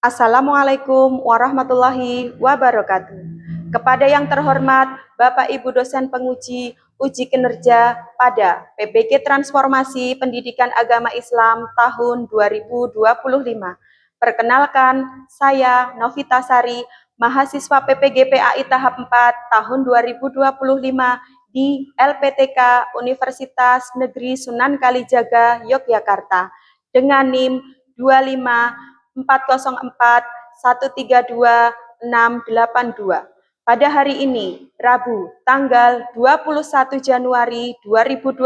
Assalamualaikum warahmatullahi wabarakatuh. Kepada yang terhormat Bapak Ibu dosen penguji uji kinerja pada PPG Transformasi Pendidikan Agama Islam tahun 2025. Perkenalkan, saya Novita Sari, mahasiswa PPG PAI tahap 4 tahun 2025 di LPTK Universitas Negeri Sunan Kalijaga, Yogyakarta dengan NIM 25404132 pada hari ini, Rabu, tanggal 21 Januari 2025,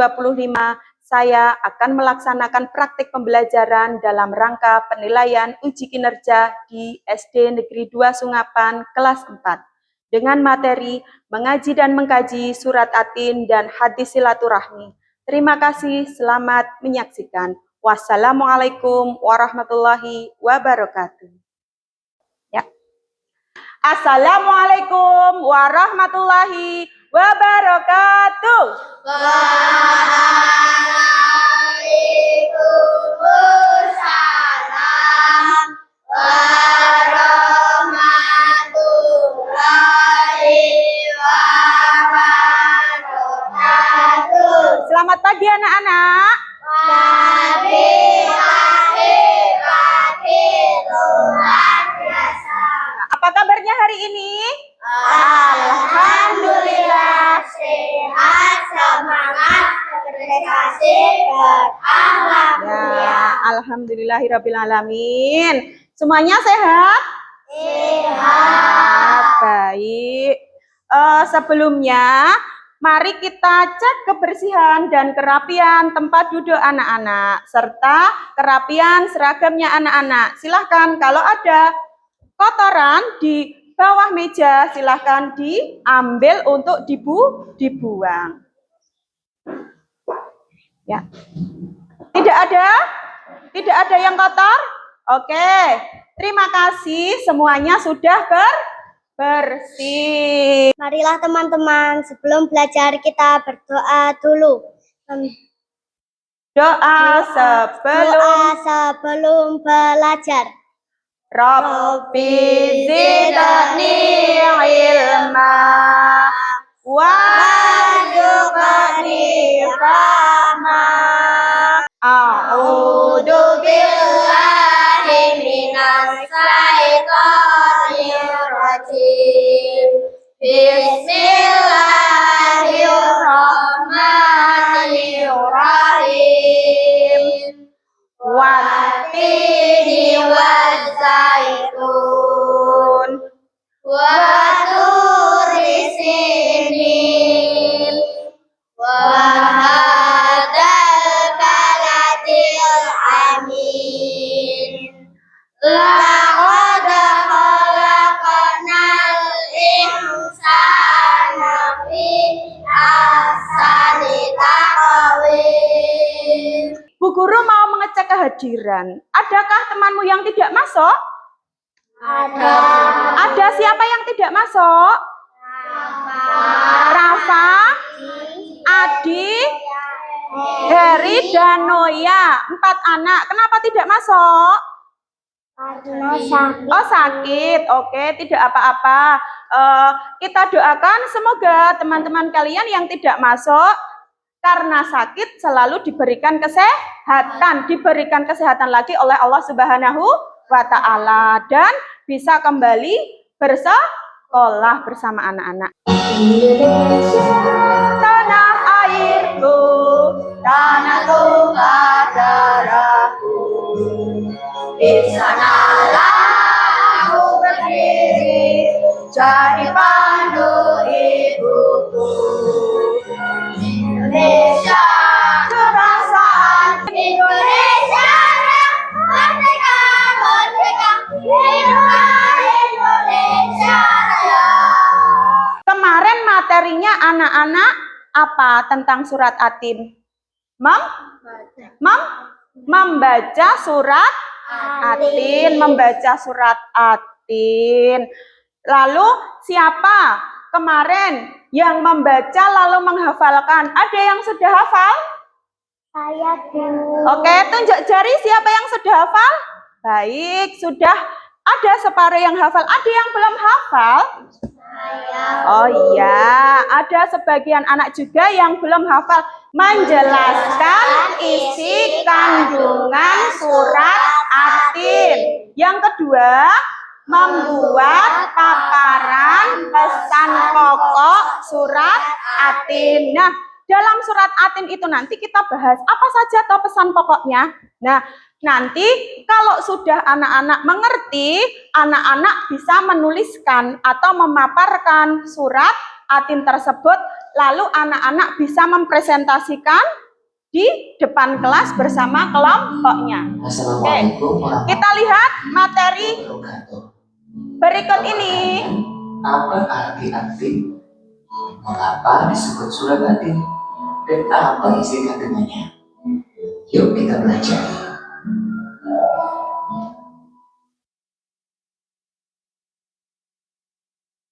saya akan melaksanakan praktik pembelajaran dalam rangka penilaian uji kinerja di SD Negeri 2 Sungapan kelas 4 dengan materi mengaji dan mengkaji surat Atin dan hadis silaturahmi. Terima kasih, selamat menyaksikan. Wassalamualaikum warahmatullahi wabarakatuh. Ya. Assalamualaikum warahmatullahi wabarakatuh. Waalaikumsalam warahmatullahi wabarakatuh. Selamat pagi anak-anak. Pagi luar biasa. Apa kabarnya hari ini? Alhamdulillah sehat, semangat, berprestasi, beralhamdulillah. Ya, alhamdulillahirrabbilalamin. Semuanya sehat? Sehat. Baik. Sebelumnya, mari kita cek kebersihan dan kerapian tempat duduk anak-anak, serta kerapian seragamnya anak-anak. Silahkan kalau ada kotoran di bawah meja, silahkan diambil untuk dibuang. Ya. Tidak ada yang kotor? Oke. Terima kasih, semuanya sudah bersih. Marilah teman-teman, sebelum belajar kita berdoa dulu. Doa sebelum belajar. Rabbi zidni ilma warzuqni fahma. A'udzu billahi minas syaitonir rajim. Bismillahirrahmanirrahim. Wattini wazzaitun wa turi sinin wa hadzal baladil amin. Laqad khalaqnal insana fi ahsani taqwim. Bu Guru mau mengecek kehadiran. Adakah temanmu yang tidak masuk? Ada. Ada siapa yang tidak masuk? Rafa, Adi, Heri, dan Noya. 4 anak. Kenapa tidak masuk? Oh, sakit. Oke, tidak apa-apa. Kita doakan semoga teman-teman kalian yang tidak masuk karena sakit selalu diberikan kesehatan lagi oleh Allah Subhanahu wa Ta'ala dan bisa kembali bersekolah bersama anak-anak. Tanah airku, tanah tumpah darahku, di sanalah aku berdiri, jadi pandu ibuku. Indonesia, kebangsaan Indonesia, merdeka, merdeka, hiduplah Indonesia Raya. Kemarin materinya anak-anak apa tentang surat Atin? Membaca surat Atin, membaca surat Atin. Lalu siapa kemarin yang membaca lalu menghafalkan? Ada yang sudah hafal? Saya dulu. Oke, tunjuk jari siapa yang sudah hafal? Baik, sudah Ada separuh yang hafal, ada yang belum hafal? Oh iya, ada sebagian anak juga yang belum hafal. Menjelaskan isi kandungan surat Atin. Yang kedua, membuat paparan pesan pokok surat Atin. Nah, dalam surat Atin itu nanti kita bahas apa saja atau pesan pokoknya. Nah, nanti kalau sudah anak-anak mengerti, anak-anak bisa menuliskan atau memaparkan surat Atin tersebut, lalu anak-anak bisa mempresentasikan di depan kelas bersama kelompoknya. Oke, kita lihat materi berikut ini. Apa arti Atin? Mengapa disebut surat Atin? Dan apa isi kandungannya? Yuk kita belajar.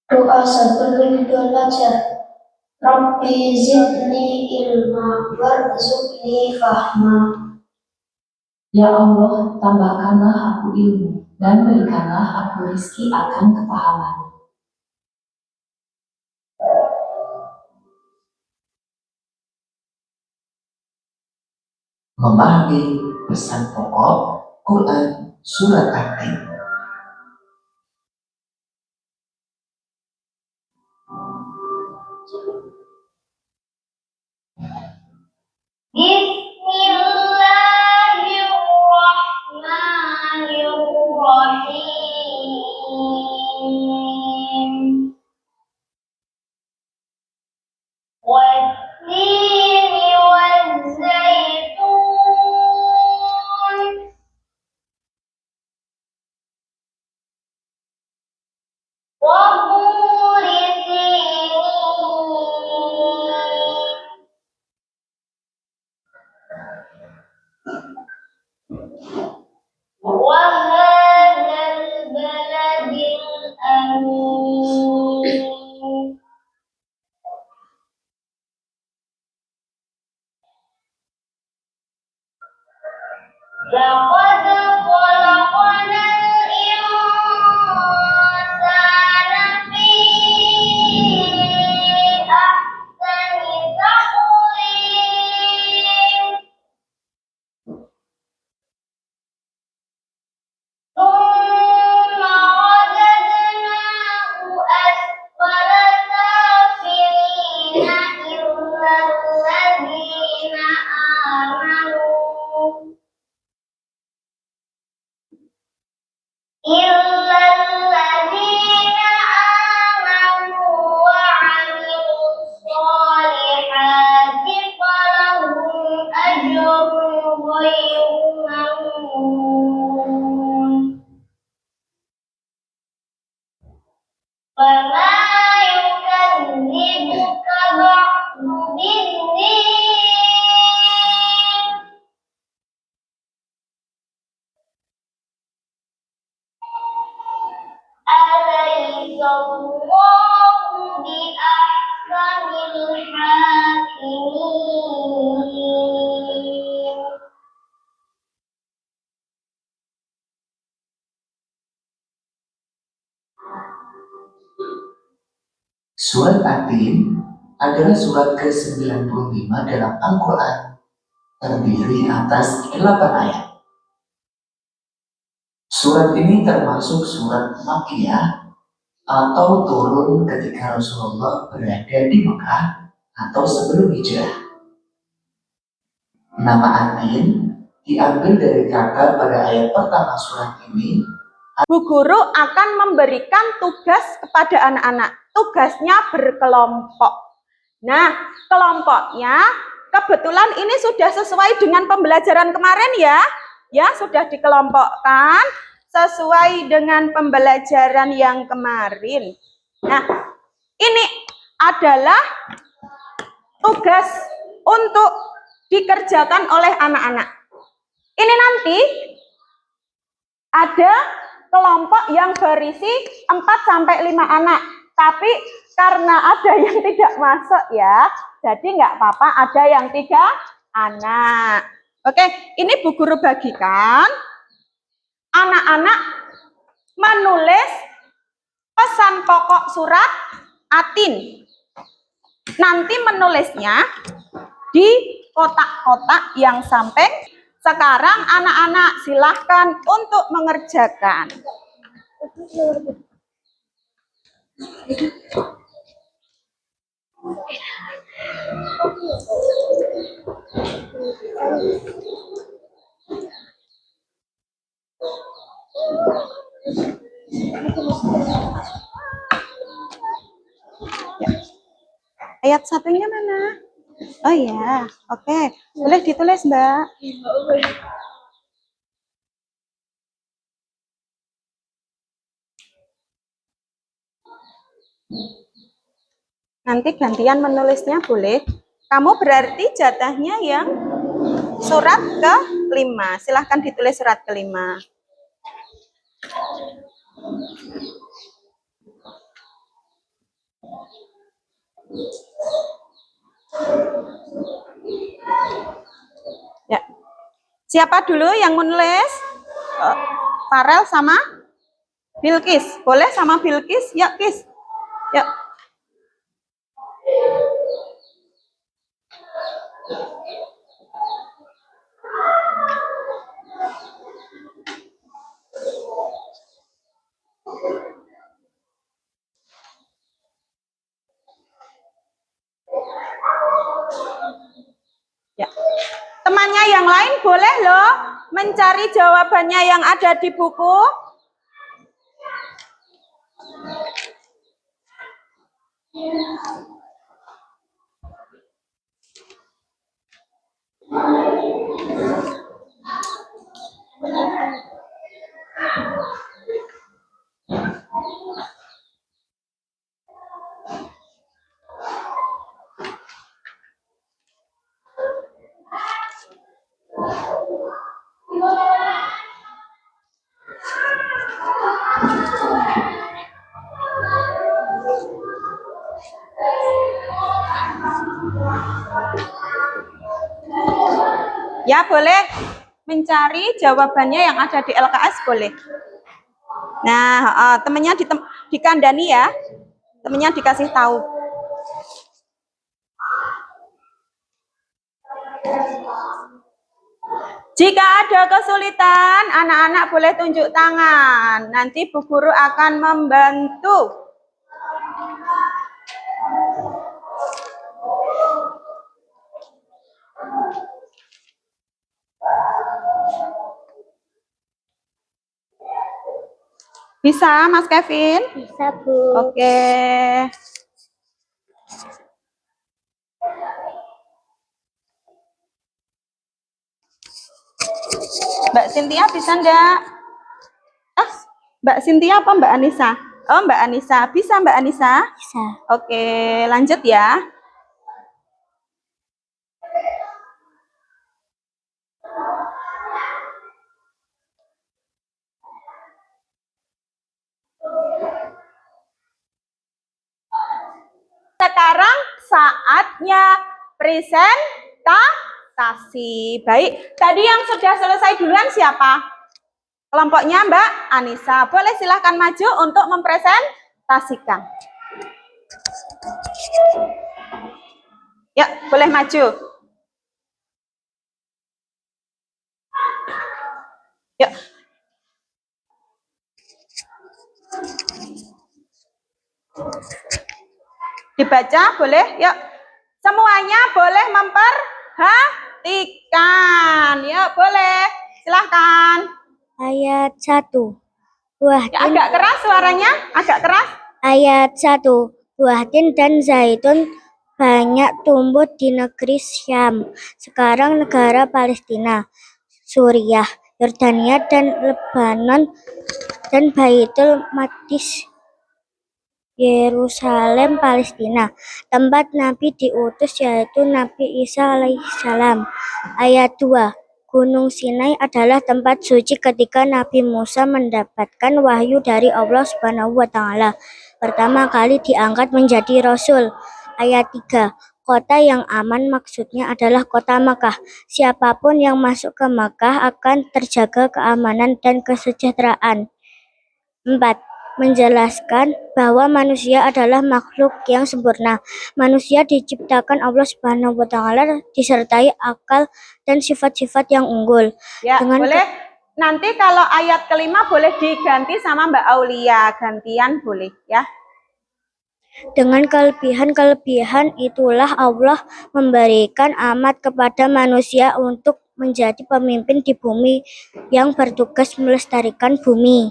Doa sebelum belajar. Rabbi zidni ilma warzuqni fahma. Ya Allah, tambahkanlah aku ilmu dan berikanlah aku rezeki akan kepahaman. Memahami pesan pokok Quran surat Atin. Bismillahirrahmanirrahim. Wat-tini waz-zaitun. Wa-turi sinin. Wa-hadzal baladil amin. Laqad khalaqnal insana fi ahsani taqwim. Thumma radadnahu asfala safilina illa alladhina amanu wa 'amilus solihati falahum ajrun ghairu mamnun. Fama yukadzibuka ba'du biddin. Alaysa Allahu bi ahkamil hakimin. Surat Atin adalah surat ke-95 dalam Al-Quran, terdiri atas 8 ayat. Surat ini termasuk surat Makkiyah atau turun ketika Rasulullah berada di Mekah atau sebelum hijrah. Nama Atin diambil dari kata pada ayat pertama surat ini. Bu guru akan memberikan tugas kepada anak-anak. Tugasnya berkelompok. Nah, kelompoknya kebetulan ini sudah sesuai dengan pembelajaran kemarin ya. Ya, sudah dikelompokkan sesuai dengan pembelajaran yang kemarin. Nah, ini adalah tugas untuk dikerjakan oleh anak-anak. Ini nanti ada kelompok yang berisi 4-5 anak. Tapi karena ada yang tidak masuk ya, jadi nggak apa-apa ada yang 3 anak. Oke, ini Bu Guru bagikan. Anak-anak menulis pesan pokok surat Atin. Nanti menulisnya di kotak-kotak yang samping. Sekarang anak-anak silahkan untuk mengerjakan. Ayat satunya mana? Oh ya, oke. Boleh ditulis, Mbak. Nanti gantian menulisnya boleh. Kamu berarti jatahnya yang surat ke-5. Silahkan ditulis surat ke-5. Ya. Siapa dulu yang menulis? Farel sama Bilkis. Boleh sama Bilkis? Yuk, Kis. Yuk. Ya. Temannya yang lain boleh loh mencari jawabannya yang ada di buku. Ya, boleh mencari jawabannya yang ada di LKS, boleh. Nah, temennya dikandani ya. Temennya dikasih tahu. Jika ada kesulitan, anak-anak boleh tunjuk tangan. Nanti Bu Guru akan membantu. Bisa, Mas Kevin? Bisa, Bu. Oke. Mbak Cynthia bisa enggak? Mbak Cynthia apa Mbak Anissa? Oh, Mbak Anissa. Bisa Mbak Anissa? Bisa. Oke, lanjut ya. Sekarang saatnya presentasi. Baik, tadi yang sudah selesai duluan siapa? Kelompoknya Mbak Anissa. Boleh silahkan maju untuk mempresentasikan. Ya, boleh maju. Yuk. Dibaca boleh? Yuk. Semuanya boleh memperhatikan. Yuk, boleh. Silahkan. Ayat 1. Buah Ya, agak keras suaranya, agak keras. Ayat 1. Buah tin dan zaitun banyak tumbuh di negeri Syam, sekarang negara Palestina, Suriah, Yordania, dan Lebanon, dan Baitul Maqdis, Yerusalem, Palestina. Tempat Nabi diutus yaitu Nabi Isa alaihissalam. Ayat 2. Gunung Sinai adalah tempat suci ketika Nabi Musa mendapatkan wahyu dari Allah Subhanahu wa Ta'ala. Pertama kali diangkat menjadi Rasul. Ayat 3. Kota yang aman maksudnya adalah kota Makkah. Siapapun yang masuk ke Makkah akan terjaga keamanan dan kesejahteraan. 4. Menjelaskan bahwa manusia adalah makhluk yang sempurna. Manusia diciptakan Allah Subhanahu wa taala disertai akal dan sifat-sifat yang unggul. Ya, Dengan boleh. Nanti kalau ayat kelima boleh diganti sama Mbak Aulia, gantian boleh ya. Dengan kelebihan-kelebihan itulah Allah memberikan amanat kepada manusia untuk menjadi pemimpin di bumi yang bertugas melestarikan bumi.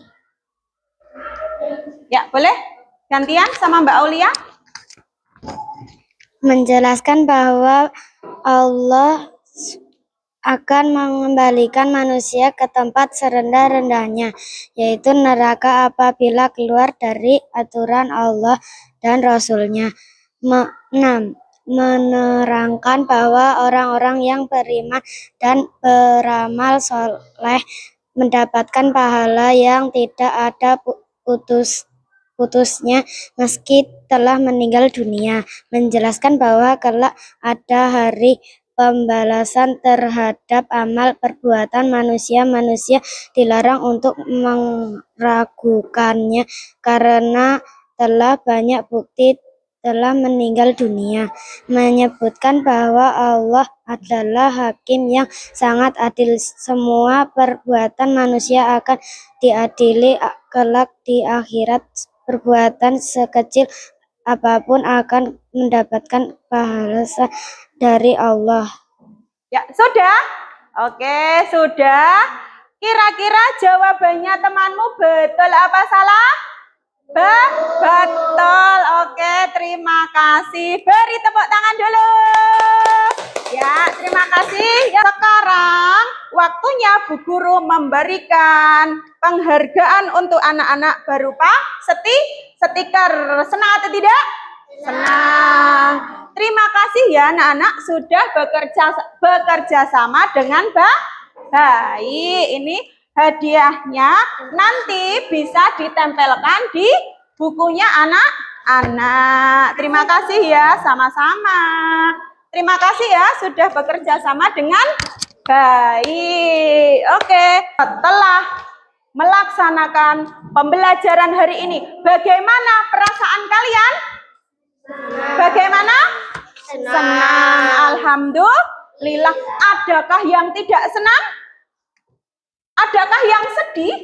Ya, boleh. Gantian sama Mbak Aulia. Menjelaskan bahwa Allah akan mengembalikan manusia ke tempat serendah-rendahnya, yaitu neraka apabila keluar dari aturan Allah dan Rasul-Nya. 6. Menerangkan bahwa orang-orang yang beriman dan beramal soleh mendapatkan pahala yang tidak ada putusnya meski telah meninggal dunia. Menjelaskan bahwa kelak ada hari pembalasan terhadap amal perbuatan manusia. Manusia dilarang untuk meragukannya karena telah banyak bukti telah meninggal dunia. Menyebutkan bahwa Allah adalah hakim yang sangat adil. Semua perbuatan manusia akan diadili kelak di akhirat. Perbuatan sekecil apapun akan mendapatkan balasan dari Allah. Ya, sudah? Oke, sudah. Kira-kira jawabannya temanmu betul apa salah? Betul. Oke, terima kasih. Beri tepuk tangan dulu. Ya, terima kasih. Ya, sekarang waktunya Bu Guru memberikan penghargaan untuk anak-anak berupa stiker. Senang atau tidak? Senang. Terima kasih ya anak-anak sudah bekerja sama dengan baik. Ini hadiahnya nanti bisa ditempelkan di bukunya anak-anak. Terima kasih ya, sama-sama. Terima kasih ya sudah bekerja sama dengan baik. Oke, setelah melaksanakan pembelajaran hari ini, bagaimana perasaan kalian? Bagaimana? Senang. Alhamdulillah. Adakah yang tidak senang? Adakah yang sedih?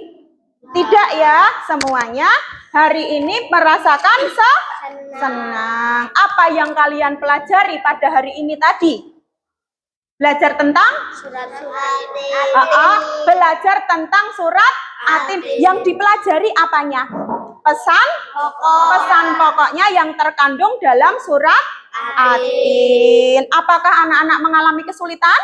Tidak ya, semuanya hari ini merasakan senang. Apa yang kalian pelajari pada hari ini tadi? Belajar tentang belajar tentang surat Atin. Yang dipelajari apanya? Pesan pokoknya yang terkandung dalam surat Atin. Apakah anak-anak mengalami kesulitan?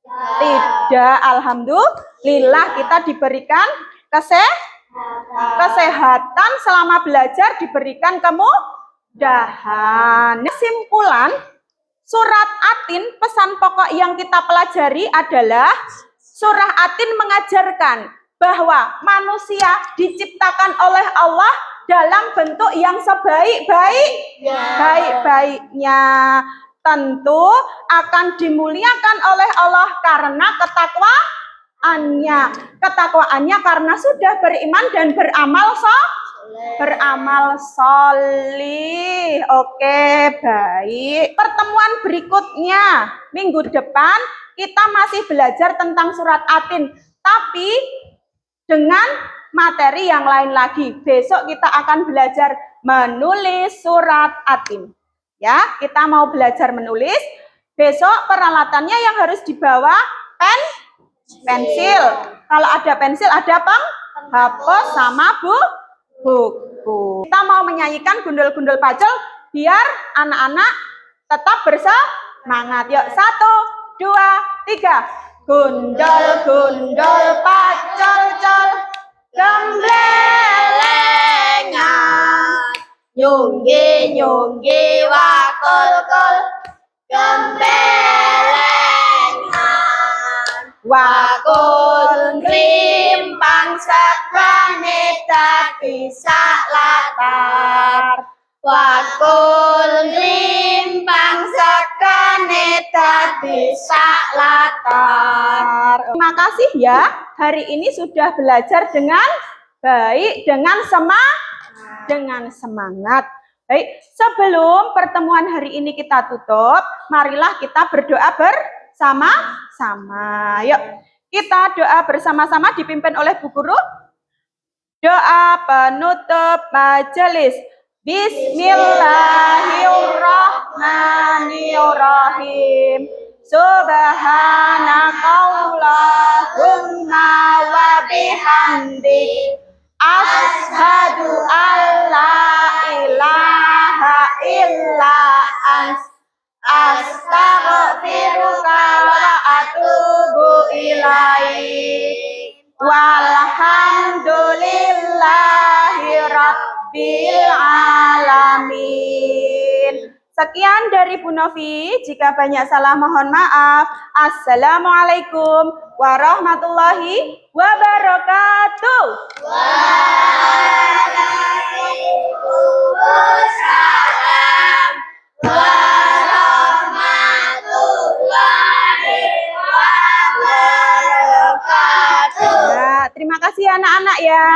Tidak. Alhamdulillah kita diberikan kesehatan selama belajar, diberikan kemudahan. Kesimpulan surat Atin, pesan pokok yang kita pelajari adalah surah Atin mengajarkan bahwa manusia diciptakan oleh Allah dalam bentuk yang sebaik-baiknya. Tentu akan dimuliakan oleh Allah karena ketakwaannya karena sudah beriman dan beramal solih. Oke, baik. Pertemuan berikutnya minggu depan kita masih belajar tentang surat Atin, tapi dengan materi yang lain lagi. Besok kita akan belajar menulis surat Atin. Ya, kita mau belajar menulis. Besok peralatannya yang harus dibawa pensil. Kalau ada pensil, ada penghapus sama buku. Kita mau menyanyikan gundul-gundul pacul biar anak-anak tetap bersemangat. Yuk, 1, 2, 3. Gundul-gundul pacul-cul, gemblengan. Nyunggi-nyunggi wakul-kul, gembelengan. Wakul grimpang sakrane dadi sak latar. Wakul grimpang sakrane dadi sak latar. Terima kasih ya, hari ini sudah belajar dengan Baik, dengan semangat. Baik, sebelum pertemuan hari ini kita tutup, marilah kita berdoa bersama-sama. Yuk, kita doa bersama-sama dipimpin oleh Bu Guru. Doa penutup majelis. Bismillahirrahmanirrahim. Subhanakallahumma wa bihamdik. Ashhadu alla ilaha illa ants. Astaghfiruka wa atubu ilaik. Walhamdulillahi rabbil alamin. Sekian dari Bu Novi. Jika banyak salah mohon maaf. Assalamualaikum warahmatullahi wabarakatuh. Waalaikumsalam warahmatullahi wabarakatuh. Ya, terima kasih anak-anak ya.